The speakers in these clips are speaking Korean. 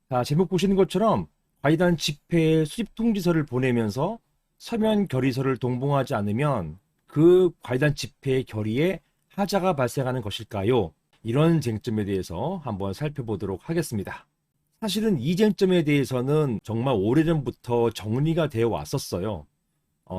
자, 제목 보시는 것처럼 과이단 집회에 수집 통지서를 보내면서 서면 결의서를 동봉하지 않으면 그 과이단 집회의 결의에 하자가 발생하는 것일까요? 이런 쟁점에 대해서 한번 살펴보도록 하겠습니다. 사실은 이 쟁점에 대해서는 정말 오래전부터 정리가 되어 왔었어요.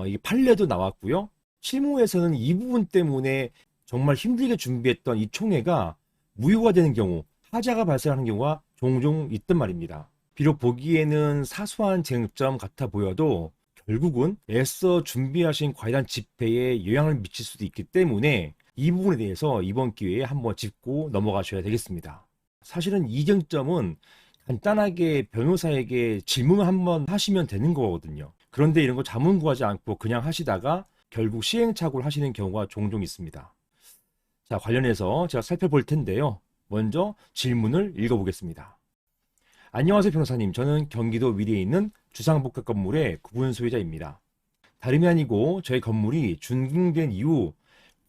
이게 판례도 나왔고요. 실무에서는 이 부분 때문에 정말 힘들게 준비했던 이 총회가 무효가 되는 경우, 하자가 발생하는 경우가 종종 있단 말입니다. 비록 보기에는 사소한 쟁점 같아 보여도 결국은 애써 준비하신 과이단 집회에 영향을 미칠 수도 있기 때문에 이 부분에 대해서 이번 기회에 한번 짚고 넘어가셔야 되겠습니다. 사실은 이 쟁점은 간단하게 변호사에게 질문을 한번 하시면 되는 거거든요. 그런데 이런 거 자문 구하지 않고 그냥 하시다가 결국 시행착오를 하시는 경우가 종종 있습니다. 자, 관련해서 제가 살펴볼 텐데요. 먼저 질문을 읽어보겠습니다. 안녕하세요, 변호사님. 저는 경기도 위리에 있는 주상복합 건물의 구분 소유자입니다. 다름이 아니고 저희 건물이 준공된 이후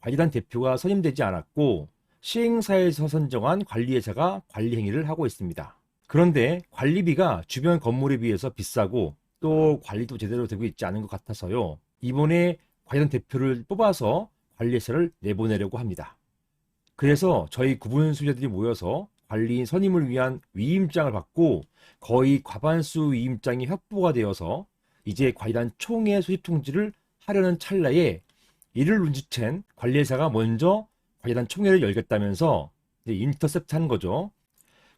관리단 대표가 선임되지 않았고 시행사에서 선정한 관리회사가 관리 행위를 하고 있습니다. 그런데 관리비가 주변 건물에 비해서 비싸고 또 관리도 제대로 되고 있지 않은 것 같아서요. 이번에 관리단 대표를 뽑아서 관리회사를 내보내려고 합니다. 그래서 저희 구분 소유자들이 모여서 관리인 선임을 위한 위임장을 받고 거의 과반수 위임장이 확보가 되어서 이제 관리단 총회 소집 통지를 하려는 찰나에 이를 눈치챈 관리회사가 먼저 관리단 총회를 열겠다면서 이제 인터셉트한 거죠.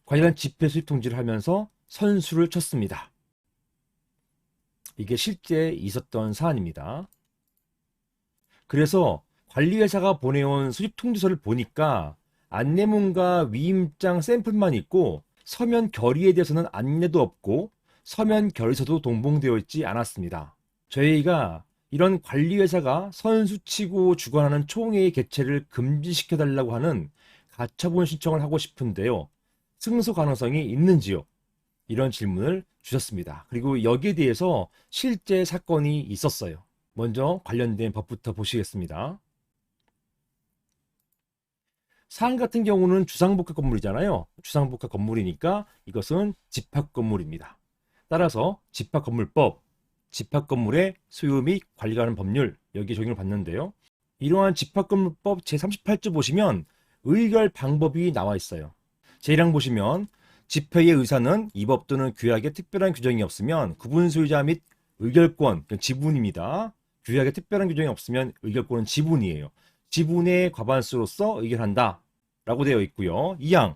관리단 집회 수립 통지를 하면서 선수를 쳤습니다. 이게 실제 있었던 사안입니다. 그래서 관리회사가 보내온 수립 통지서를 보니까 안내문과 위임장 샘플만 있고 서면 결의에 대해서는 안내도 없고 서면 결의서도 동봉되어 있지 않았습니다. 저희가 이런 관리회사가 선수치고 주관하는 총회의 개최를 금지시켜달라고 하는 가처분 신청을 하고 싶은데요. 승소 가능성이 있는지요? 이런 질문을 주셨습니다. 그리고 여기에 대해서 실제 사건이 있었어요. 먼저 관련된 법부터 보시겠습니다. 사안 같은 경우는 주상복합 건물이잖아요. 주상복합 건물이니까 이것은 집합 건물입니다. 따라서 집합건물법, 집합건물의 소유 및 관리하는 법률, 여기에 적용을 받는데요. 이러한 집합건물법 제38조 보시면 의결 방법이 나와 있어요. 제1항 보시면 집회의 의사는 이 법 또는 규약에 특별한 규정이 없으면 구분 소유자 및 의결권, 지분입니다. 규약에 특별한 규정이 없으면 의결권은 지분이에요. 지분의 과반수로서 의결한다 라고 되어 있고요. 2항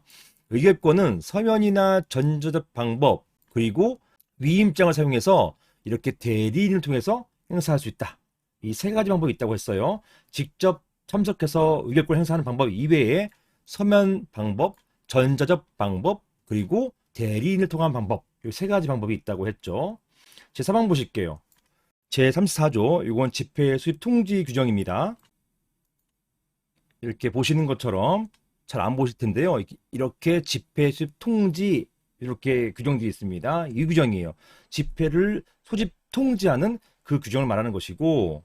의결권은 서면이나 전자적 방법 그리고 위임장을 사용해서 이렇게 대리인을 통해서 행사할 수 있다. 이 세 가지 방법이 있다고 했어요. 직접 참석해서 의결권 행사하는 방법 이외에 서면 방법, 전자적 방법, 그리고 대리인을 통한 방법, 이 세 가지 방법이 있다고 했죠. 제3항 보실게요. 제34조, 이건 집회 수입 통지 규정입니다. 이렇게 보시는 것처럼 잘 안 보실 텐데요. 이렇게 집회 수입 통지 이렇게 규정되어 있습니다. 이 규정이에요. 집회를 소집 통지하는 그 규정을 말하는 것이고,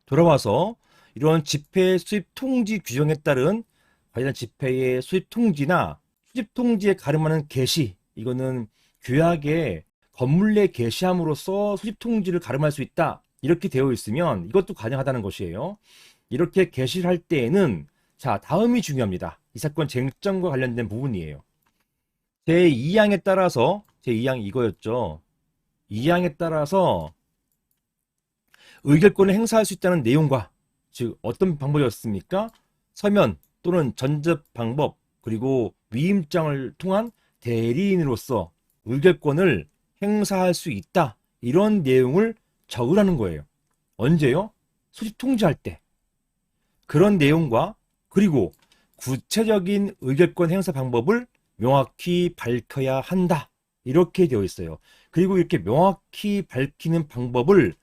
돌아와서 이런 집회 수입 통지 규정에 따른 관련 집회의 수입 통지나 수집 통지에 가름하는 게시, 이거는 규약에 건물 내 게시함으로써 수집 통지를 가름할 수 있다. 이렇게 되어 있으면 이것도 가능하다는 것이에요. 이렇게 게시를 할 때에는 자, 다음이 중요합니다. 이 사건 쟁점과 관련된 부분이에요. 제2항에 따라서 제2항 이거였죠. 2항에 따라서 의결권을 행사할 수 있다는 내용과 즉 어떤 방법이었습니까? 서면 또는 전접 방법 그리고 위임장을 통한 대리인으로서 의결권을 행사할 수 있다. 이런 내용을 적으라는 거예요. 언제요? 소집 통지할 때. 그런 내용과 그리고 구체적인 의결권 행사 방법을 명확히 밝혀야 한다. 이렇게 되어 있어요. 그리고 이렇게 명확히 밝히는 방법을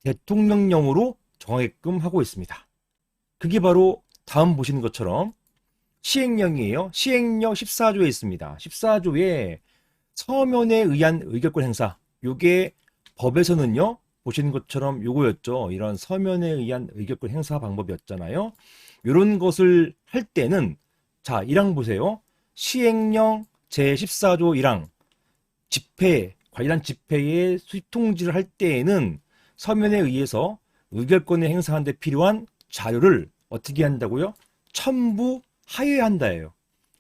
대통령령으로 정하게끔 하고 있습니다. 그게 바로 다음 보시는 것처럼 시행령이에요. 시행령 14조에 있습니다. 14조에 서면에 의한 의결권 행사. 요게 법에서는요. 보시는 것처럼 요거였죠. 이런 서면에 의한 의결권 행사 방법이었잖아요. 이런 것을 할 때는 자, 1항 보세요. 시행령 제14조 1항 관련 집회의 수립 통지를 할 때에는 서면에 의해서 의결권을 행사하는 데 필요한 자료를 어떻게 한다고요? 첨부하여야 한다예요.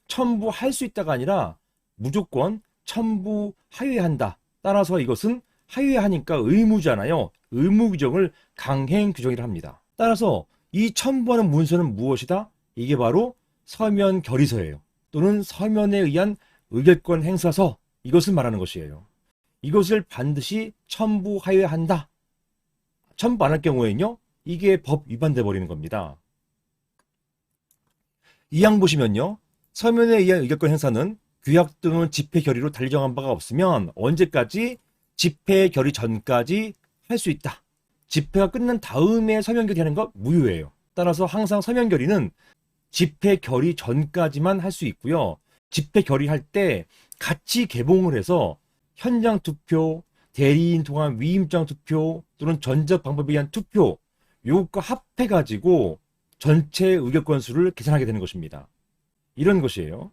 첨부할 수 있다가 아니라 무조건 첨부하여야 한다. 따라서 이것은 하여야 하니까 의무잖아요. 의무 규정을 강행 규정이라 합니다. 따라서 이 첨부하는 문서는 무엇이다? 이게 바로 서면 결의서예요. 또는 서면에 의한 의결권 행사서, 이것을 말하는 것이에요. 이것을 반드시 첨부하여야 한다. 첨부 안 할 경우에는요, 이게 법 위반돼 버리는 겁니다. 이 항 보시면요, 서면에 의한 의결권 행사는 규약 또는 집회 결의로 달리 정한 바가 없으면 언제까지? 집회 결의 전까지 할 수 있다. 집회가 끝난 다음에 서면 결의하는 거 무효예요. 따라서 항상 서면 결의는 집회 결의 전까지만 할 수 있고요. 집회 결의할 때 같이 개봉을 해서 현장 투표, 대리인 통한 위임장 투표 또는 전적 방법에 의한 투표, 요것과 합해가지고 전체 의결권 수를 계산하게 되는 것입니다. 이런 것이에요.